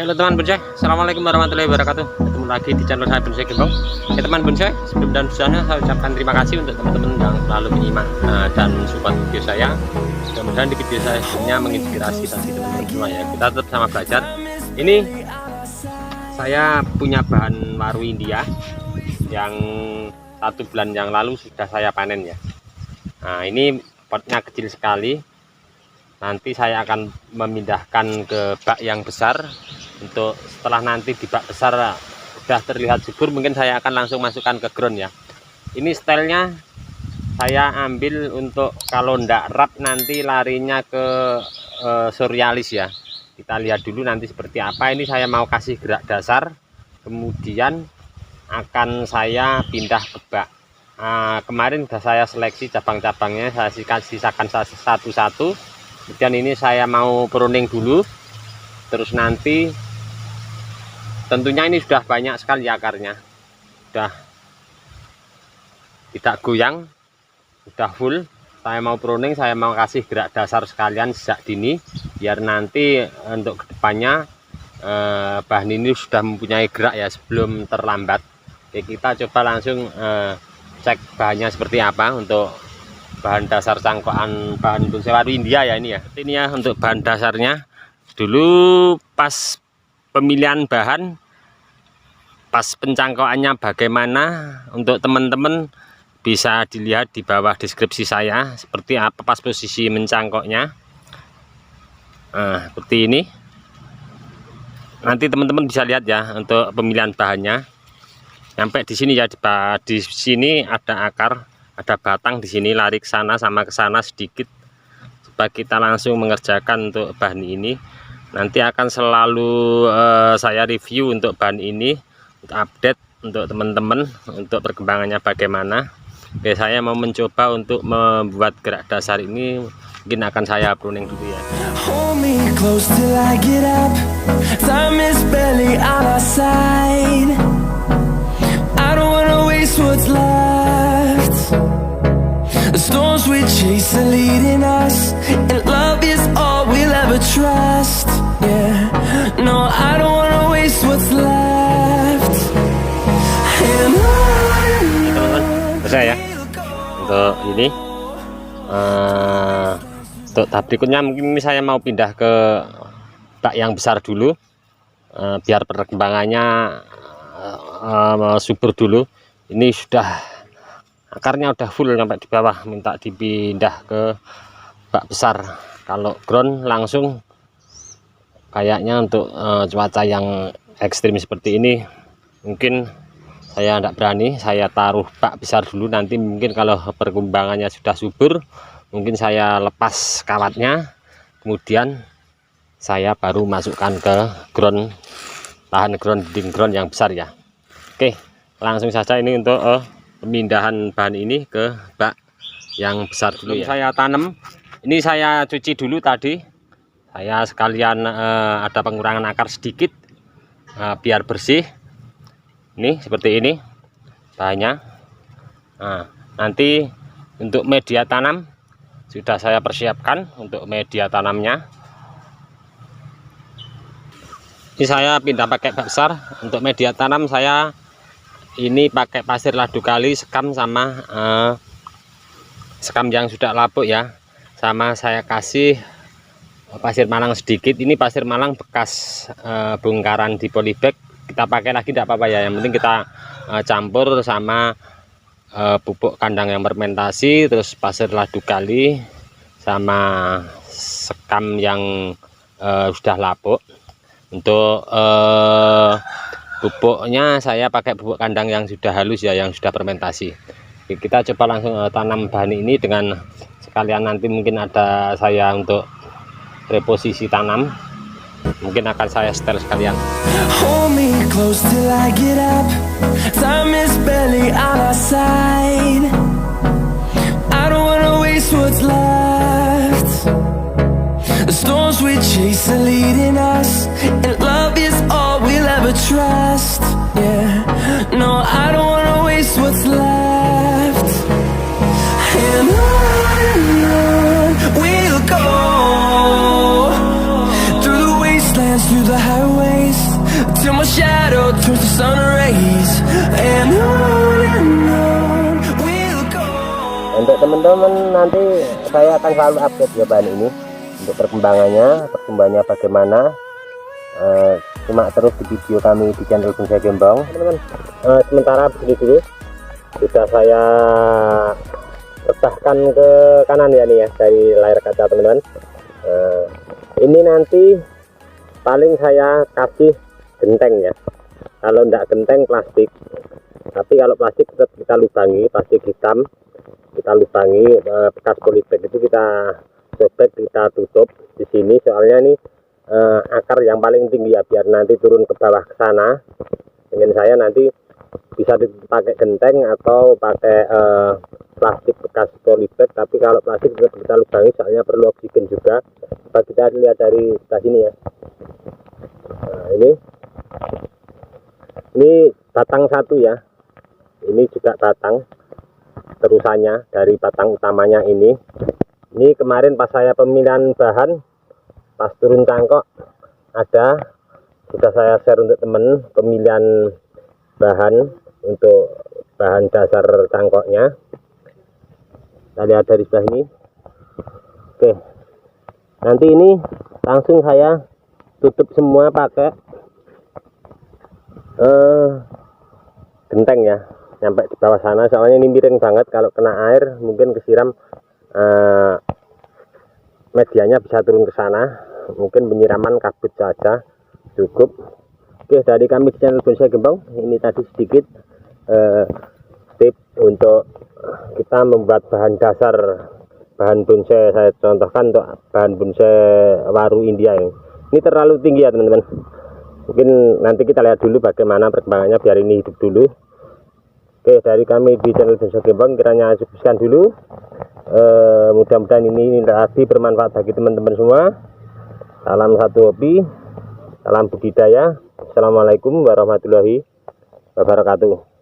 Halo teman bonsai, assalamualaikum warahmatullahi wabarakatuh. Ketemu lagi di channel saya Bonsai Gembong. Oke teman bonsai, sebelum dan sesudahnya saya ucapkan terima kasih untuk teman-teman yang selalu menyimak dan support video saya. Mudah-mudahan di video saya sebelumnya menginspirasi bagi teman-teman semua ya. Kita tetap sama belajar. Ini saya punya bahan waru India yang 1 bulan yang lalu sudah saya panen ya. Nah ini potnya kecil sekali. Nanti saya akan memindahkan ke bak yang besar. Untuk setelah nanti di bak besar sudah terlihat subur, mungkin saya akan langsung masukkan ke ground ya. Ini stylenya saya ambil untuk kalau ndak rap nanti larinya ke surrealis ya. Kita lihat dulu nanti seperti apa. Ini saya mau kasih gerak dasar, kemudian akan saya pindah ke bak. Kemarin sudah saya seleksi cabang-cabangnya, saya sisakan satu-satu. Kemudian ini saya mau pruning dulu, terus nanti tentunya ini sudah banyak sekali akarnya, sudah tidak goyang, sudah full. Saya mau pruning, saya mau kasih gerak dasar sekalian sejak dini, biar nanti untuk kedepannya bahan ini sudah mempunyai gerak ya sebelum terlambat. Oke, kita coba langsung cek bahannya seperti apa untuk bahan dasar cangkokan bahan bonsai waru India ya ini ya. Ini ya untuk bahan dasarnya. Dulu pas pemilihan bahan, pas pencangkokannya bagaimana, untuk teman-teman bisa dilihat di bawah deskripsi saya seperti apa pas posisi mencangkoknya. Nah, seperti ini. Nanti teman-teman bisa lihat ya untuk pemilihan bahannya. Sampai di sini ya, di sini ada akar, ada batang di sini, lari ke sana sama ke sana sedikit. Coba kita langsung mengerjakan untuk bahan ini. Nanti akan selalu saya review untuk bahan ini, untuk update untuk teman-teman untuk perkembangannya bagaimana. Oke, saya mau mencoba untuk membuat gerak dasar ini, mungkin akan saya pruning dulu ya. Hold me close till I get up. Time is barely on our side. I don't wanna waste what's left. The storms we chase are leading us, and love is all we'll ever trust. Yeah, no, I don't wanna waste what's left. And saya ya untuk ini untuk tahap berikutnya mungkin ini saya mau pindah ke bak yang besar dulu, biar perkembangannya subur dulu. Ini sudah akarnya udah full sampai di bawah, minta dipindah ke bak besar. Kalau ground langsung kayaknya untuk cuaca yang ekstrim seperti ini mungkin saya tidak berani. Saya taruh bak besar dulu, nanti mungkin kalau perkembangannya sudah subur mungkin saya lepas kawatnya, kemudian saya baru masukkan ke ground, bahan dinding ground yang besar ya. Oke, langsung saja ini untuk pemindahan bahan ini ke bak yang besar dulu ya. Saya tanam ini, saya cuci dulu tadi, saya sekalian ada pengurangan akar sedikit biar bersih. Ini seperti ini bahannya. Nah, nanti untuk media tanam sudah saya persiapkan untuk media tanamnya. Ini saya pindah pakai bak besar. Untuk media tanam saya ini pakai pasir ladu kali sekam sama sekam yang sudah lapuk ya, sama saya kasih pasir malang sedikit. Ini pasir malang bekas bongkaran di polybag, kita pakai lagi tidak apa-apa ya, yang penting kita campur sama pupuk kandang yang fermentasi, terus pasir ladu kali sama sekam yang sudah lapuk. Untuk pupuknya saya pakai pupuk kandang yang sudah halus ya, yang sudah fermentasi. Oke, kita coba langsung tanam bahan ini, dengan sekalian nanti mungkin ada saya untuk reposisi tanam, mungkin akan saya setel sekalian. Hold me close till I get up. Time is barely on our side. I don't wanna waste what's left. The storms we chase are leading us, and love is all we'll ever trust. Yeah, no, I don't wanna waste what's left. And on we'll go, through the wastelands, through the highways. Untuk teman-teman nanti saya akan selalu update ya bahan ini untuk perkembangannya bagaimana. Cuma terus di video kami di channel Bonsai Gembong teman-teman. Sementara begini dulu, sudah saya pecahkan ke kanan ya nih ya dari layar kaca teman-teman. Ini nanti paling saya kasih genteng ya, kalau enggak genteng plastik, tapi kalau plastik tetap kita lubangi, plastik hitam kita lubangi, bekas polybag itu kita sobek, kita tutup di sini soalnya nih akar yang paling tinggi ya, biar nanti turun ke bawah ke sana. Ingin saya nanti bisa dipakai genteng atau pakai plastik bekas polybag, tapi kalau plastik tetap kita lubangi soalnya perlu oksigen juga. Coba kita lihat dari sebelah sini ya. Nah, ini batang satu ya, ini juga batang terusannya dari batang utamanya ini kemarin pas saya pemilihan bahan, pas turun cangkok sudah saya share untuk temen pemilihan bahan untuk bahan dasar cangkoknya. Kita lihat dari sebelah ini. Oke, nanti ini langsung saya tutup semua pakai genteng ya, sampai di bawah sana soalnya ini miring banget, kalau kena air mungkin kesiram, medianya bisa turun ke sana, mungkin penyiraman kabut saja cukup. Oke, dari kami di channel Bonsai Gembong ini tadi sedikit tip untuk kita membuat bahan dasar bahan bonsai. Saya contohkan untuk bahan bonsai waru India ini terlalu tinggi ya teman-teman, mungkin nanti kita lihat dulu bagaimana perkembangannya biar ini hidup dulu. Oke, dari kami di channel Bonsai Gembong kiranya cukupkan dulu. Mudah-mudahan ini tadi bermanfaat bagi teman-teman semua. Salam satu hobi, salam budidaya. Assalamualaikum warahmatullahi wabarakatuh.